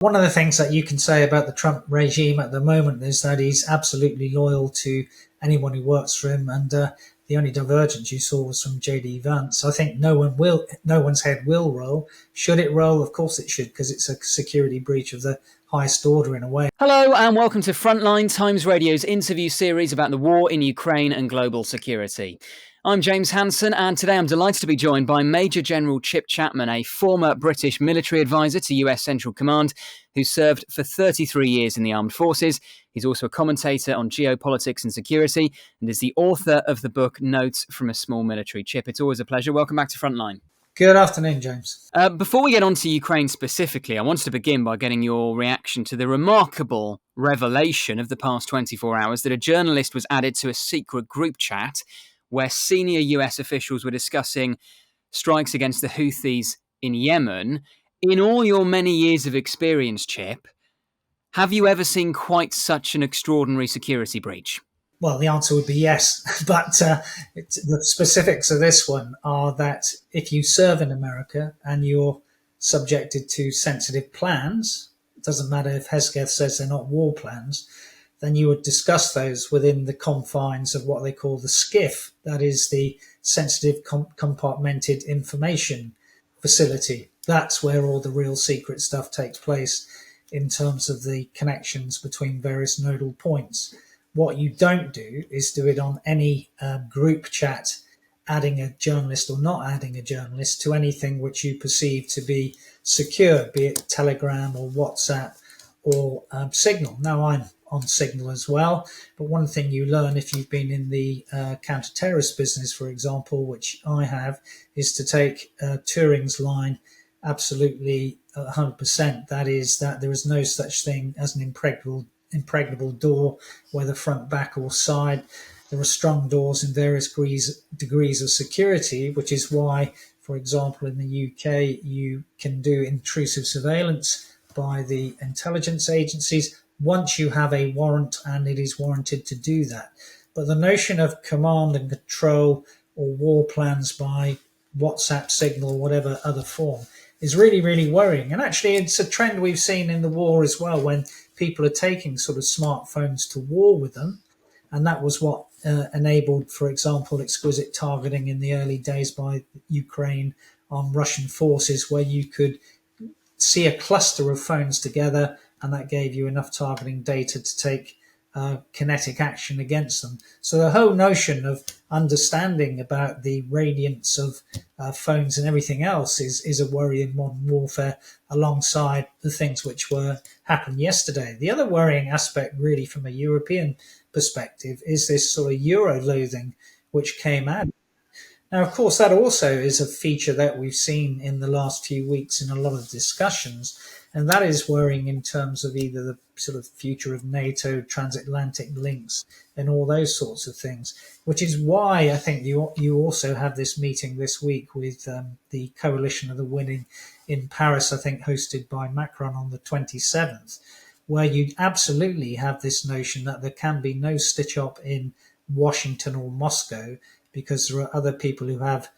One of the things that you can say about the Trump regime at the moment is that he's absolutely loyal to anyone who works for him, and the only divergence you saw was from JD Vance. I think no one's head will roll. Should it roll? Of course it should, because it's a security breach of the highest order in a way. Hello and welcome to Frontline, Times Radio's interview series about the war in Ukraine and global security. I'm James Hansen, and today I'm delighted to be joined by Major General Chapman, a former British military advisor to US Central Command, who served for 33 years in the armed forces. He's also a commentator on geopolitics and security, and is the author of the book Notes from a Small Military Chip. It's always a pleasure. Welcome back to Frontline. Good afternoon, James. Before we get on to Ukraine specifically, I wanted to begin by getting your reaction to the remarkable revelation of the past 24 hours that a journalist was added to a secret group chat where senior US officials were discussing strikes against the Houthis in Yemen. In all your many years of experience, Chip, have you ever seen quite such an extraordinary security breach? Well, the answer would be yes, but the specifics of this one are that if you serve in America and you're subjected to sensitive plans, it doesn't matter if Hesketh says they're not war plans, then you would discuss those within the confines of what they call the SCIF, that is the Sensitive Compartmented Information Facility. That's where all the real secret stuff takes place in terms of the connections between various nodal points. What you don't do is do it on any group chat, adding a journalist or not adding a journalist to anything which you perceive to be secure, be it Telegram or WhatsApp or Signal. Now, I'm on Signal as well, but one thing you learn if you've been in the counter-terrorist business, for example, which I have, is to take Turing's line absolutely 100%. That is that there is no such thing as an impregnable door, whether front, back or side. There are strong doors in various degrees of security, which is why, for example, in the UK, you can do intrusive surveillance by the intelligence agencies once you have a warrant and it is warranted to do that. But the notion of command and control or war plans by WhatsApp, Signal, whatever other form is really, really worrying. And actually, it's a trend we've seen in the war as well, when people are taking sort of smartphones to war with them. And that was what enabled, for example, exquisite targeting in the early days by Ukraine on Russian forces, where you could see a cluster of phones together, and that gave you enough targeting data to take kinetic action against them. So the whole notion of understanding about the radiance of phones and everything else is a worry in modern warfare, alongside the things which happened yesterday. The other worrying aspect, really, from a European perspective, is this sort of Euro-loathing which came out. Now, of course, that also is a feature that we've seen in the last few weeks in a lot of discussions, and that is worrying in terms of either the sort of future of NATO, transatlantic links, and all those sorts of things, which is why I think you also have this meeting this week with the Coalition of the Willing in Paris, I think hosted by Macron on the 27th, where you absolutely have this notion that there can be no stitch-up in Washington or Moscow, because there are other people who have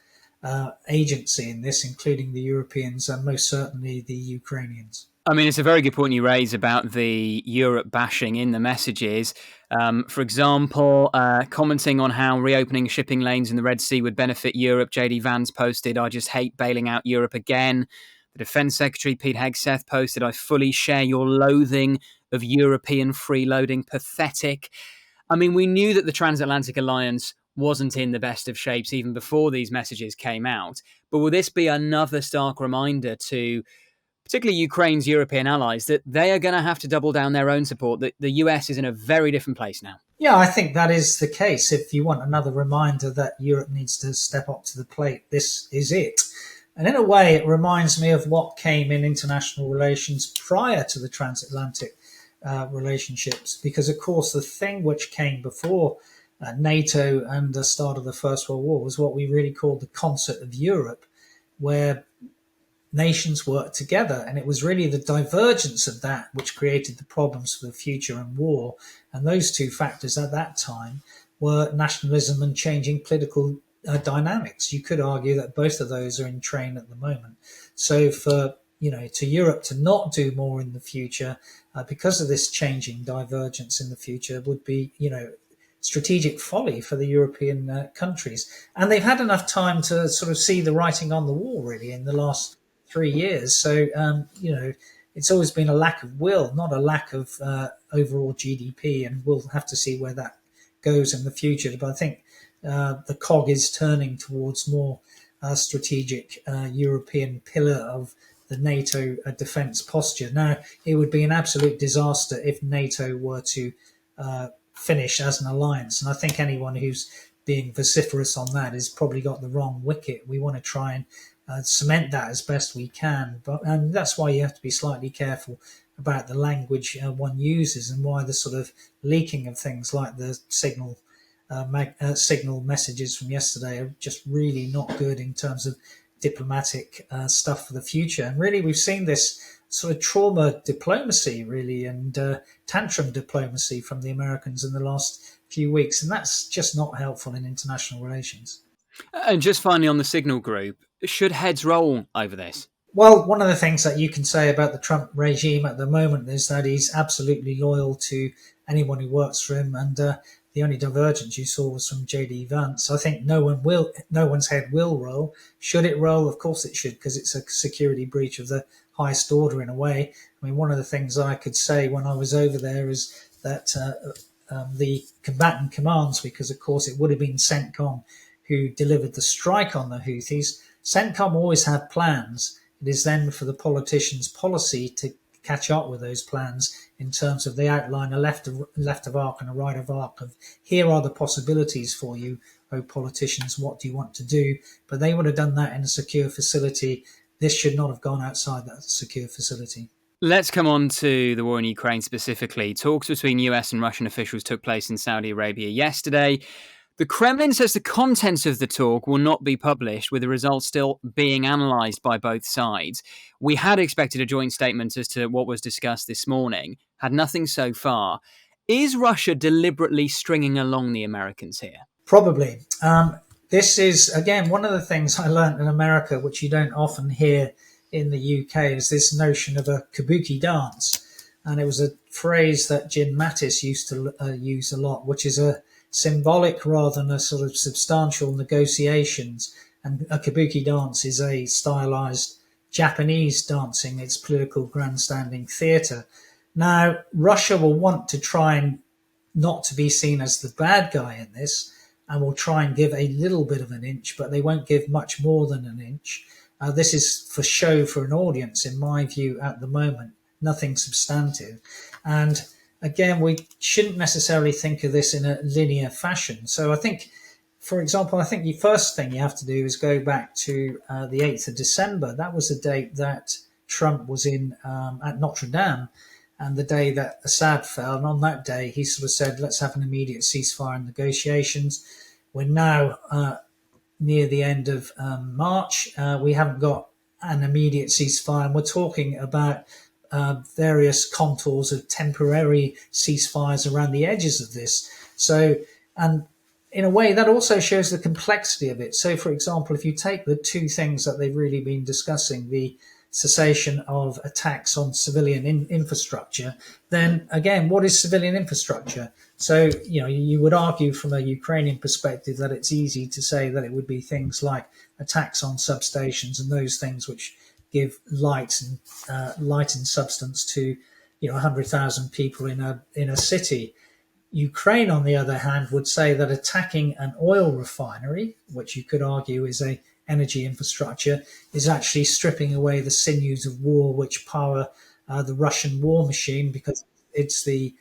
agency in this, including the Europeans and most certainly the Ukrainians. I mean, it's a very good point you raise about the Europe bashing in the messages. For example, commenting on how reopening shipping lanes in the Red Sea would benefit Europe, JD Vance posted, "I just hate bailing out Europe again." The Defence Secretary, Pete Hegseth, posted, "I fully share your loathing of European freeloading. Pathetic." I mean, we knew that the Transatlantic Alliance wasn't in the best of shapes even before these messages came out. But will this be another stark reminder to particularly Ukraine's European allies that they are going to have to double down their own support, that the US is in a very different place now? Yeah, I think that is the case. If you want another reminder that Europe needs to step up to the plate, this is it. And in a way, it reminds me of what came in international relations prior to the transatlantic relationships, because, of course, the thing which came before NATO and the start of the First World War was what we really called the concert of Europe, where nations worked together. And it was really the divergence of that which created the problems for the future and war. And those two factors at that time were nationalism and changing political dynamics. You could argue that both of those are in train at the moment. So for to Europe to not do more in the future because of this changing divergence in the future would be, strategic folly for the European countries. And they've had enough time to sort of see the writing on the wall, really, in the last 3 years. So, it's always been a lack of will, not a lack of overall GDP, and we'll have to see where that goes in the future. But I think the cog is turning towards more strategic European pillar of the NATO defence posture. Now, it would be an absolute disaster if NATO were to finish as an alliance, and I think anyone who's being vociferous on that has probably got the wrong wicket. We want to try and cement that as best we can, and that's why you have to be slightly careful about the language one uses, and why the sort of leaking of things like the signal messages from yesterday are just really not good in terms of diplomatic stuff for the future. And really, we've seen this sort of trauma diplomacy, really, and tantrum diplomacy from the Americans in the last few weeks, and that's just not helpful in international relations. And just finally on the Signal Group, should heads roll over this? Well, one of the things that you can say about the Trump regime at the moment is that he's absolutely loyal to anyone who works for him, and the only divergence you saw was from JD Vance. I think no one's head will roll. Should it roll? Of course it should, because it's a security breach of the highest order in a way. I mean, one of the things I could say when I was over there is that the combatant commands, because of course it would have been CENTCOM who delivered the strike on the Houthis. CENTCOM always have plans. It is then for the politicians' policy to catch up with those plans in terms of they outline a left of arc and a right of arc of here are the possibilities for you, oh politicians, what do you want to do? But they would have done that in a secure facility. This should not have gone outside that secure facility. Let's come on to the war in Ukraine specifically. Talks between US and Russian officials took place in Saudi Arabia yesterday. The Kremlin says the contents of the talk will not be published, with the results still being analysed by both sides. We had expected a joint statement as to what was discussed this morning, had nothing so far. Is Russia deliberately stringing along the Americans here? Probably. This is, again, one of the things I learned in America, which you don't often hear in the UK, is this notion of a kabuki dance. And it was a phrase that Jim Mattis used to use a lot, which is a symbolic rather than a sort of substantial negotiations. And a kabuki dance is a stylized Japanese dancing. It's political grandstanding theatre. Now, Russia will want to try and not to be seen as the bad guy in this, and will try and give a little bit of an inch, but they won't give much more than an inch. This is for show for an audience, in my view, at the moment. Nothing substantive. And again, we shouldn't necessarily think of this in a linear fashion. So I think, for example, I think the first thing you have to do is go back to the 8th of December. That was the date that Trump was in at Notre Dame, and the day that Assad fell. And on that day, he sort of said, let's have an immediate ceasefire and negotiations. We're now near the end of March. We haven't got an immediate ceasefire, and we're talking about various contours of temporary ceasefires around the edges of this. So, and in a way, that also shows the complexity of it. So, for example, if you take the two things that they've really been discussing, the cessation of attacks on civilian infrastructure, then again, what is civilian infrastructure? So, you would argue from a Ukrainian perspective that it's easy to say that it would be things like attacks on substations and those things which give light and substance to 100,000 people in a city. Ukraine, on the other hand, would say that attacking an oil refinery, which you could argue is a energy infrastructure, is actually stripping away the sinews of war which power the Russian war machine, because it's the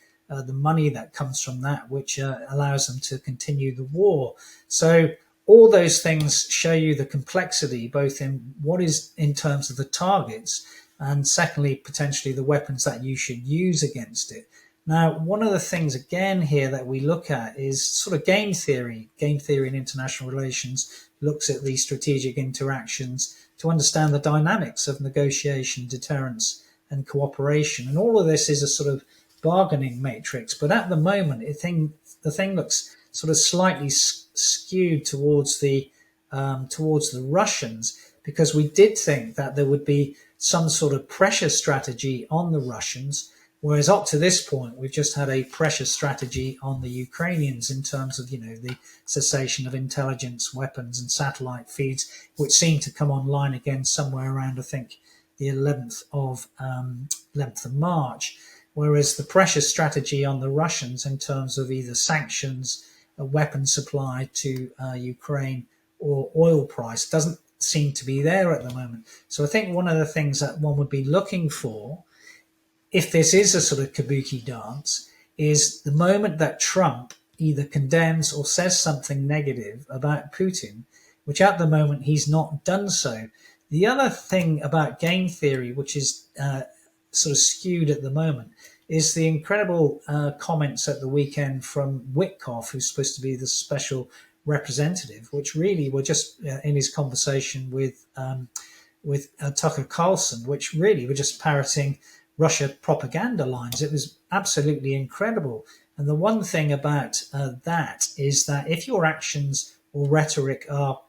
money that comes from that which allows them to continue the war. So all those things show you the complexity, both in what is in terms of the targets, and secondly, potentially the weapons that you should use against it. Now, one of the things, again, here that we look at is sort of game theory. Game theory in international relations looks at these strategic interactions to understand the dynamics of negotiation, deterrence, and cooperation. And all of this is a sort of bargaining matrix. But at the moment, the thing looks sort of slightly skewed towards the Russians, because we did think that there would be some sort of pressure strategy on the Russians. Whereas up to this point, we've just had a pressure strategy on the Ukrainians in terms of, the cessation of intelligence, weapons and satellite feeds, which seem to come online again somewhere around, I think, the 11th of March. Whereas the pressure strategy on the Russians in terms of either sanctions, a weapon supply to Ukraine, or oil price doesn't seem to be there at the moment. So I think one of the things that one would be looking for, if this is a sort of kabuki dance, is the moment that Trump either condemns or says something negative about Putin, which at the moment he's not done so. The other thing about game theory, which is sort of skewed at the moment, is the incredible comments at the weekend from Witkoff, who's supposed to be the special representative, which really were just in his conversation with Tucker Carlson, which really were just parroting Russia propaganda lines. It was absolutely incredible. And the one thing about that is that if your actions or rhetoric are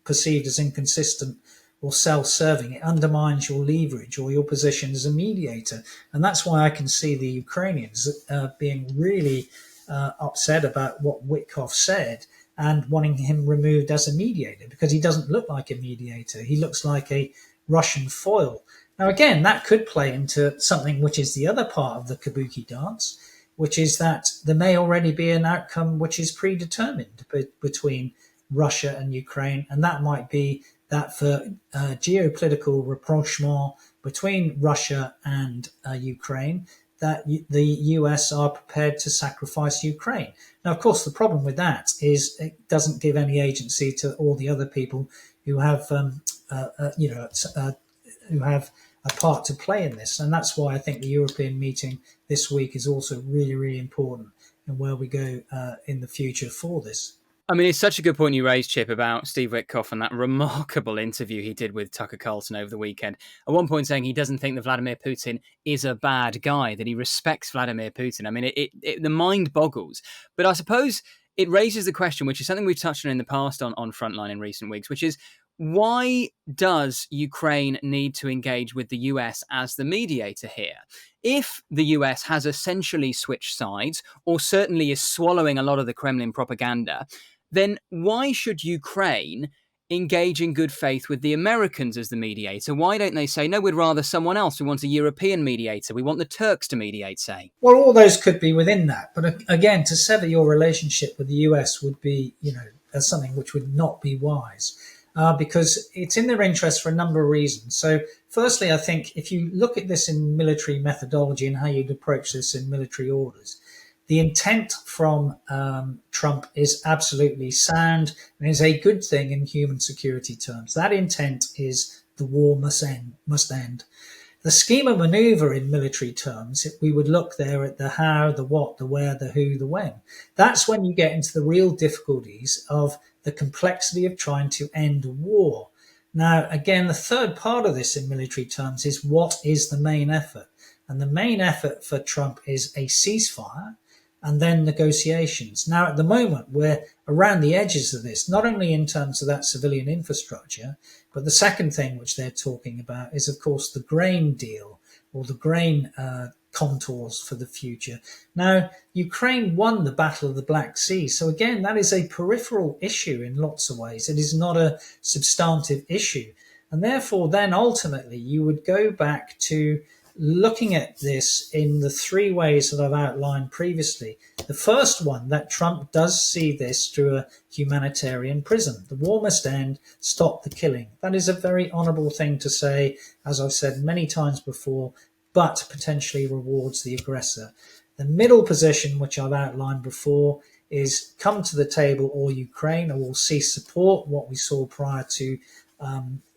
perceived as inconsistent or self-serving, it undermines your leverage or your position as a mediator. And that's why I can see the Ukrainians being really upset about what Witkoff said and wanting him removed as a mediator, because he doesn't look like a mediator. He looks like a Russian foil. Now, again, that could play into something which is the other part of the kabuki dance, which is that there may already be an outcome which is predetermined between Russia and Ukraine, and that might be that for geopolitical rapprochement between Russia and Ukraine, that the US are prepared to sacrifice Ukraine. Now, of course, the problem with that is it doesn't give any agency to all the other people who have, who have a part to play in this. And that's why I think the European meeting this week is also really, really important in where we go in the future for this. I mean, it's such a good point you raised, Chip, about Steve Witkoff and that remarkable interview he did with Tucker Carlson over the weekend. At one point saying he doesn't think that Vladimir Putin is a bad guy, that he respects Vladimir Putin. I mean, the mind boggles. But I suppose it raises the question, which is something we've touched on in the past on Frontline in recent weeks, which is, why does Ukraine need to engage with the US as the mediator here? If the US has essentially switched sides, or certainly is swallowing a lot of the Kremlin propaganda, then why should Ukraine engage in good faith with the Americans as the mediator? Why don't they say, no, we'd rather someone else. We want a European mediator. We want the Turks to mediate, say. Well, all those could be within that. But again, to sever your relationship with the US would be, something which would not be wise. Because it's in their interest for a number of reasons. So firstly, I think if you look at this in military methodology and how you'd approach this in military orders, the intent from Trump is absolutely sound and is a good thing in human security terms. That intent is the war must end. The scheme of maneuver in military terms, we would look there at the how, the what, the where, the who, the when. That's when you get into the real difficulties of the complexity of trying to end a war. Now, again, the third part of this in military terms is what is the main effort? And the main effort for Trump is a ceasefire and then negotiations. Now, at the moment, we're around the edges of this, not only in terms of that civilian infrastructure, but the second thing which they're talking about is, of course, the grain deal or the grain contours for the future. Now, Ukraine won the Battle of the Black Sea. So again, that is a peripheral issue in lots of ways. It is not a substantive issue. And therefore, then ultimately, you would go back to looking at this in the three ways that I've outlined previously. The first one, that Trump does see this through a humanitarian prism. The war must end, stop the killing. That is a very honourable thing to say, as I've said many times before, but potentially rewards the aggressor. The middle position, which I've outlined before, is come to the table or Ukraine, or we'll cease support, what we saw prior to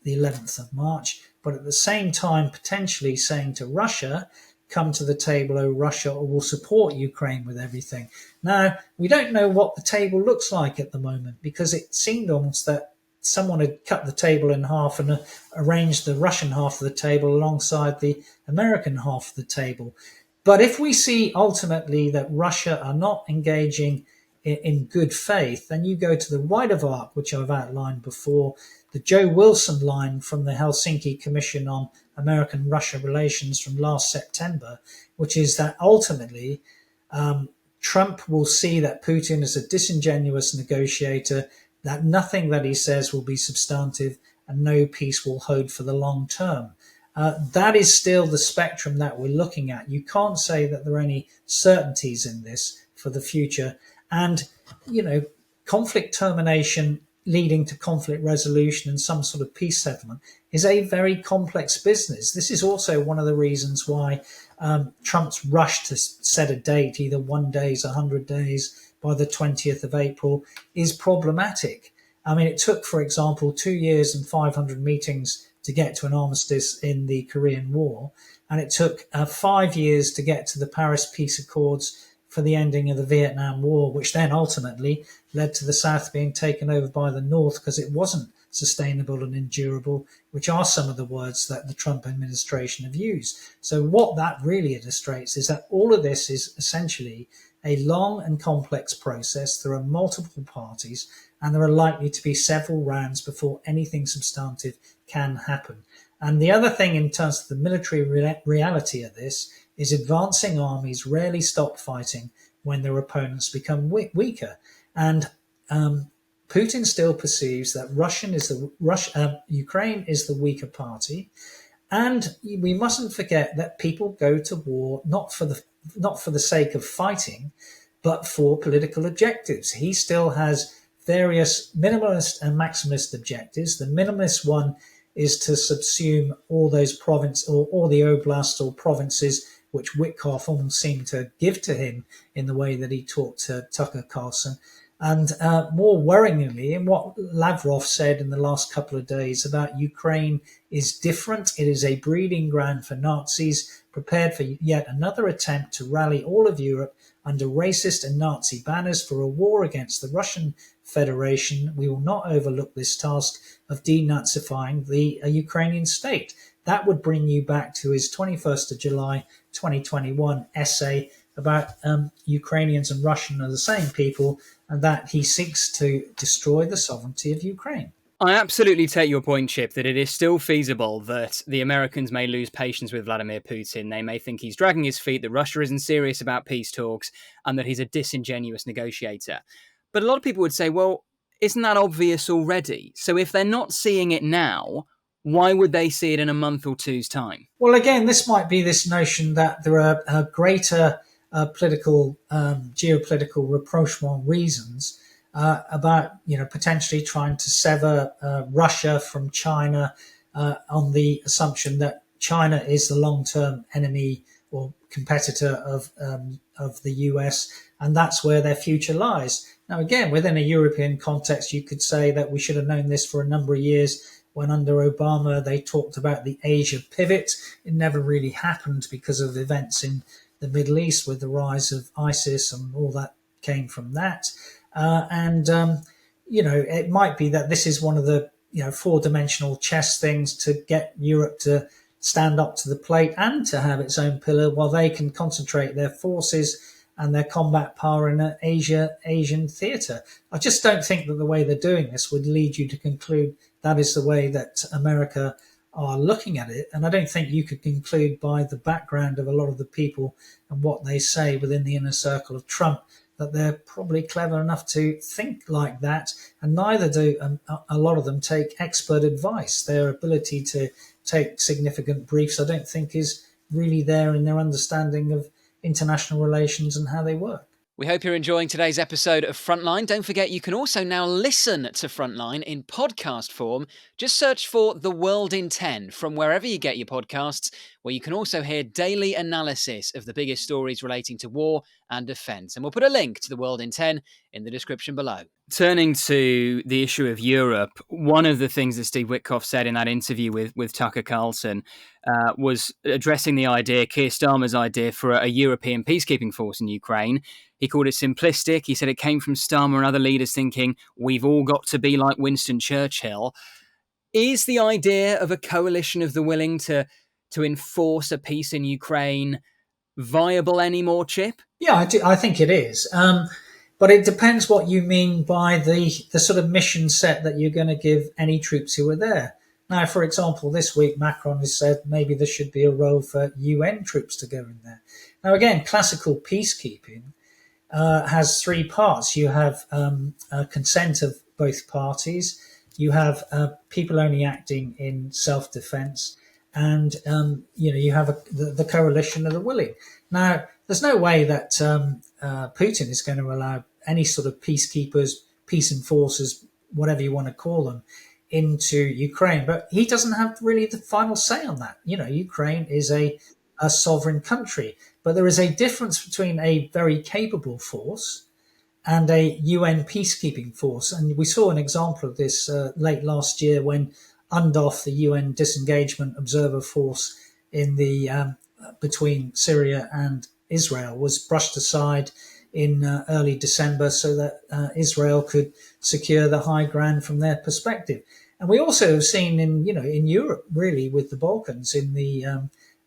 the 11th of March. But at the same time, potentially saying to Russia, come to the table, oh Russia, or we'll support Ukraine with everything. Now, we don't know what the table looks like at the moment, because it seemed almost that someone had cut the table in half and arranged the Russian half of the table alongside the American half of the table. But if we see ultimately that Russia are not engaging in good faith, then you go to the right of arc, which I've outlined before, the Joe Wilson line from the Helsinki Commission on American-Russia Relations from last September, which is that ultimately Trump will see that Putin is a disingenuous negotiator, that nothing that he says will be substantive, and no peace will hold for the long term. That is still the spectrum that we're looking at. You can't say that there are any certainties in this for the future. And, conflict termination leading to conflict resolution and some sort of peace settlement is a very complex business. This is also one of the reasons why Trump's rush to set a date, either 1 day, 100 days, by the 20th of April, is problematic. I mean, it took, for example, 2 years and 500 meetings to get to an armistice in the Korean War, and it took 5 years to get to the Paris Peace Accords for the ending of the Vietnam War, which then ultimately led to the South being taken over by the North because it wasn't sustainable and endurable, which are some of the words that the Trump administration have used. So what that really illustrates is that all of this is essentially a long and complex process. There are multiple parties, and there are likely to be several rounds before anything substantive can happen. And the other thing in terms of the military reality of this is advancing armies rarely stop fighting when their opponents become weaker. And Putin still perceives that Ukraine is the weaker party. And we mustn't forget that people go to war not for the sake of fighting, but for political objectives. He still has various minimalist and maximalist objectives. The minimalist one is to subsume all those provinces or all the oblasts or provinces which Witkoff almost seemed to give to him in the way that he talked to Tucker Carlson. And more worryingly, in what Lavrov said in the last couple of days about Ukraine is different. It is a breeding ground for Nazis, prepared for yet another attempt to rally all of Europe under racist and Nazi banners for a war against the Russian Federation. We will not overlook this task of denazifying the Ukrainian state. That would bring you back to his 21st of July 2021 essay about Ukrainians and Russian are the same people, and that he seeks to destroy the sovereignty of Ukraine. I absolutely take your point, Chip, that it is still feasible that the Americans may lose patience with Vladimir Putin. They may think he's dragging his feet, that Russia isn't serious about peace talks, and that he's a disingenuous negotiator. But a lot of people would say, well, isn't that obvious already? So if they're not seeing it now, why would they see it in a month or two's time? Well, again, this might be this notion that there are greater geopolitical rapprochement reasons about potentially trying to sever Russia from China on the assumption that China is the long-term enemy or competitor of the US, and that's where their future lies. Now, again, within a European context, you could say that we should have known this for a number of years. When under Obama, they talked about the Asia pivot. It never really happened because of events in the Middle East with the rise of ISIS and all that came from that. It might be that this is one of the four-dimensional chess things to get Europe to stand up to the plate and to have its own pillar while they can concentrate their forces and their combat power in an Asian theatre. I just don't think that the way they're doing this would lead you to conclude that is the way that America are looking at it. And I don't think you could conclude by the background of a lot of the people and what they say within the inner circle of Trump that they're probably clever enough to think like that. And neither do a lot of them take expert advice. Their ability to take significant briefs, I don't think, is really there in their understanding of international relations and how they work. We hope you're enjoying today's episode of Frontline. Don't forget, you can also now listen to Frontline in podcast form. Just search for The World in 10 from wherever you get your podcasts, where you can also hear daily analysis of the biggest stories relating to war and defence. And we'll put a link to The World in 10 in the description below. Turning to the issue of Europe, one of the things that Steve Witkoff said in that interview with Tucker Carlson was addressing the idea, Keir Starmer's idea, for a European peacekeeping force in Ukraine. He called it simplistic. He said it came from Starmer and other leaders thinking, we've all got to be like Winston Churchill. Is the idea of a coalition of the willing to enforce a peace in Ukraine viable anymore, Chip? Yeah, I think it is. But it depends what you mean by the sort of mission set that you're going to give any troops who are there. Now, for example, this week Macron has said maybe there should be a role for UN troops to go in there. Now, again, classical peacekeeping has three parts. You have consent of both parties. You have people only acting in self-defense, and you have the coalition of the willing. Now, there's no way that Putin is going to allow any sort of peacekeepers, peace enforcers, whatever you want to call them, into Ukraine. But he doesn't have really the final say on that. Ukraine is a sovereign country, but there is a difference between a very capable force and a UN peacekeeping force. And we saw an example of this late last year when UNDOF, the UN disengagement observer force in the between Syria and Israel, was brushed aside in early December so that Israel could secure the high ground from their perspective. And we also have seen in Europe, really, with the Balkans in the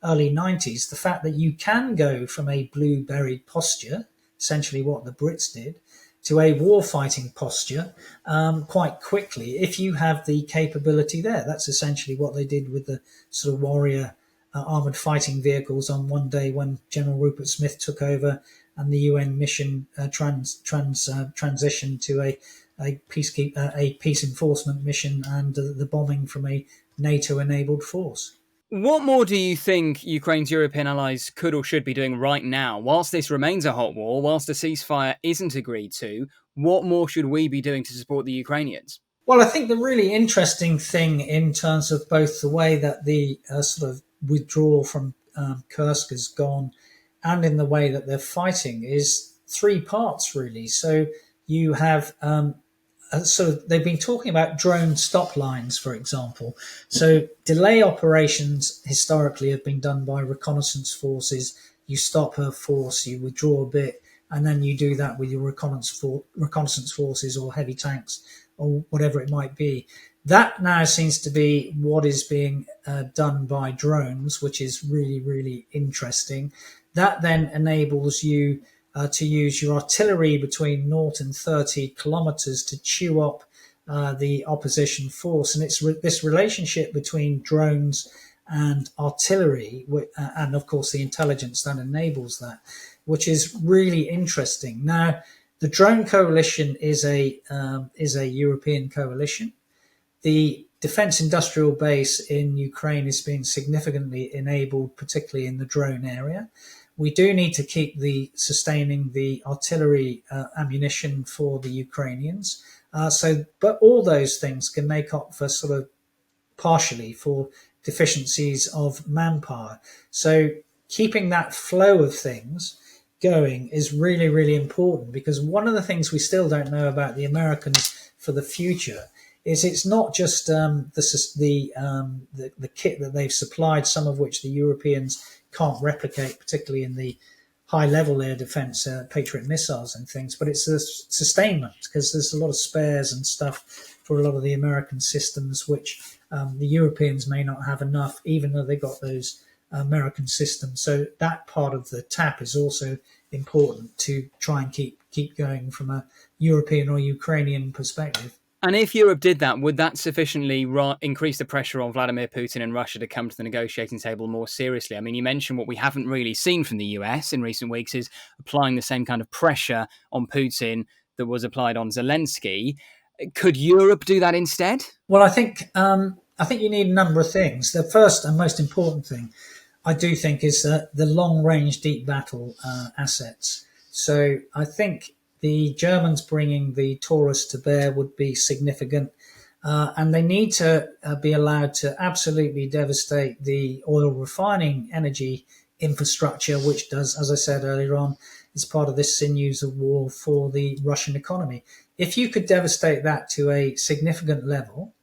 early 90s, the fact that you can go from a blue-buried posture, essentially what the Brits did, to a war-fighting posture quite quickly if you have the capability there. That's essentially what they did with the sort of warrior armoured fighting vehicles on one day when General Rupert Smith took over and the UN mission transitioned to a peace enforcement mission and the bombing from a NATO-enabled force. What more do you think Ukraine's European allies could or should be doing right now? Whilst this remains a hot war, whilst a ceasefire isn't agreed to, what more should we be doing to support the Ukrainians? Well, I think the really interesting thing in terms of both the way that the sort of withdrawal from Kursk has gone and in the way that they're fighting is three parts, really. So you have so they've been talking about drone stop lines, for example. So delay operations historically have been done by reconnaissance forces. You stop a force, you withdraw a bit, and then you do that with your reconnaissance forces or heavy tanks or whatever it might be. That now seems to be what is being done by drones, which is really, really interesting. That then enables you to use your artillery between 0 and 30 kilometers to chew up the opposition force. And it's this relationship between drones and artillery, and of course the intelligence that enables that, which is really interesting. Now, the drone coalition is a European coalition. The defense industrial base in Ukraine is being significantly enabled, particularly in the drone area. We do need to keep sustaining the artillery ammunition for the Ukrainians. But all those things can make up for sort of partially for deficiencies of manpower. So keeping that flow of things going is really, really important, because one of the things we still don't know about the Americans for the future is it's not just the kit that they've supplied, some of which the Europeans can't replicate, particularly in the high-level air defense, Patriot missiles and things, but it's the sustainment, because there's a lot of spares and stuff for a lot of the American systems, which the Europeans may not have enough, even though they got those American systems. So that part of the tap is also important to try and keep going from a European or Ukrainian perspective. And if Europe did that, would that sufficiently increase the pressure on Vladimir Putin and Russia to come to the negotiating table more seriously? I mean, you mentioned what we haven't really seen from the US in recent weeks is applying the same kind of pressure on Putin that was applied on Zelensky. Could Europe do that instead? Well, I think you need a number of things. The first and most important thing, I do think, is the long-range deep battle assets. So I think the Germans bringing the Taurus to bear would be significant, and they need to be allowed to absolutely devastate the oil refining energy infrastructure, which does, as I said earlier on, is part of this sinews of war for the Russian economy. If you could devastate that to a significant level,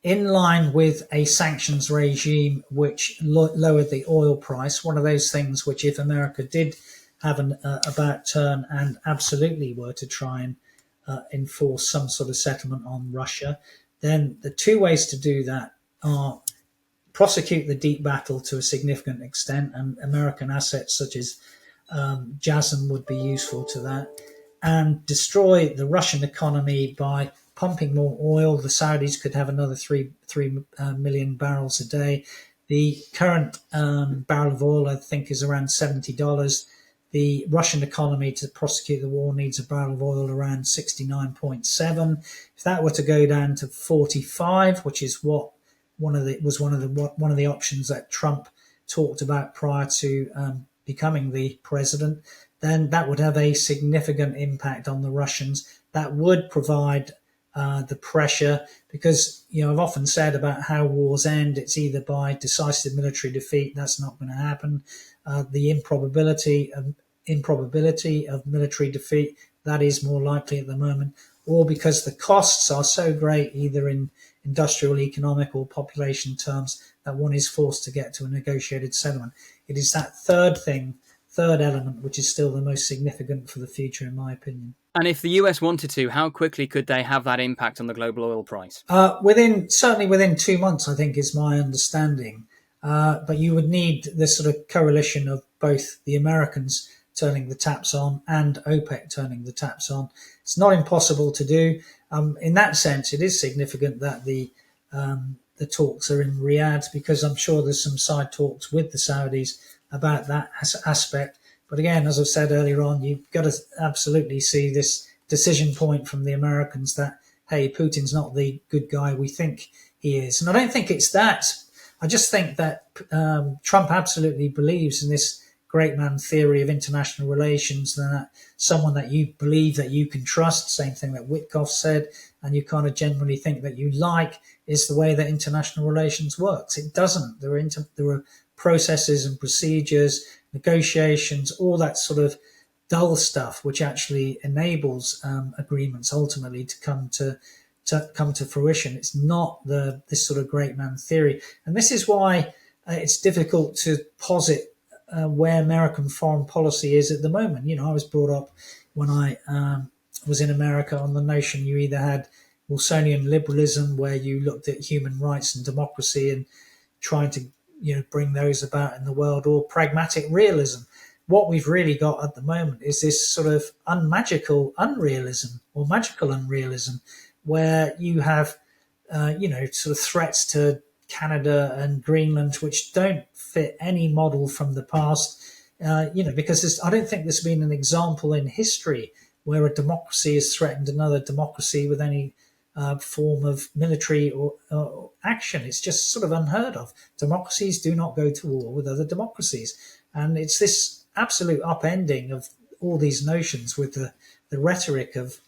in line with a sanctions regime which lowered the oil price, one of those things which, if America did have an about turn and absolutely were to try and enforce some sort of settlement on Russia, then the two ways to do that are prosecute the deep battle to a significant extent, and American assets such as JASM would be useful to that, and destroy the Russian economy by pumping more oil. The Saudis could have another 3 million barrels a day. The current barrel of oil, I think, is around $70. The Russian economy to prosecute the war needs a barrel of oil around 69.7. If that were to go down to 45, which is what one of the options that Trump talked about prior to becoming the president, then that would have a significant impact on the Russians. That would provide the pressure, because I've often said about how wars end. It's either by decisive military defeat. That's not going to happen. The improbability of military defeat, that is more likely at the moment, or because the costs are so great, either in industrial, economic, or population terms, that one is forced to get to a negotiated settlement. It is that third element, which is still the most significant for the future, in my opinion. And if the US wanted to, how quickly could they have that impact on the global oil price? Certainly within 2 months, I think, is my understanding. But you would need this sort of coalition of both the Americans turning the taps on and OPEC turning the taps on. It's not impossible to do. In that sense, it is significant that the talks are in Riyadh, because I'm sure there's some side talks with the Saudis about that aspect. But again, as I've said earlier on, you've got to absolutely see this decision point from the Americans that, hey, Putin's not the good guy we think he is. And I don't think it's that. I just think that Trump absolutely believes in this great man theory of international relations, that someone that you believe that you can trust, same thing that Witkoff said, and you kind of generally think that you like, is the way that international relations works. It doesn't. There are processes and procedures, negotiations, all that sort of dull stuff, which actually enables agreements ultimately to come to fruition. It's not this sort of great man theory, and this is why it's difficult to posit where American foreign policy is at the moment. I was brought up when I was in America on the notion you either had Wilsonian liberalism, where you looked at human rights and democracy and trying to bring those about in the world, or pragmatic realism. What we've really got at the moment is this sort of unmagical unrealism, or magical unrealism, where you have sort of threats to Canada and Greenland, which don't fit any model from the past, because I don't think there's been an example in history where a democracy has threatened another democracy with any form of military or action. It's just sort of unheard of. Democracies do not go to war with other democracies. And it's this absolute upending of all these notions with the rhetoric of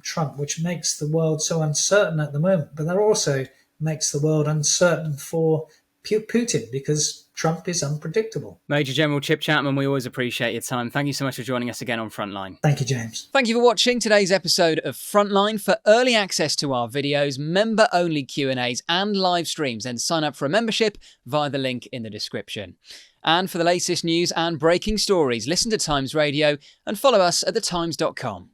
Trump, which makes the world so uncertain at the moment. But that also makes the world uncertain for Putin, because Trump is unpredictable. Major General Chip Chapman, we always appreciate your time. Thank you so much for joining us again on Frontline. Thank you, James. Thank you for watching today's episode of Frontline. For early access to our videos, member-only Q&As and live streams, then sign up for a membership via the link in the description. And for the latest news and breaking stories, listen to Times Radio and follow us at thetimes.com.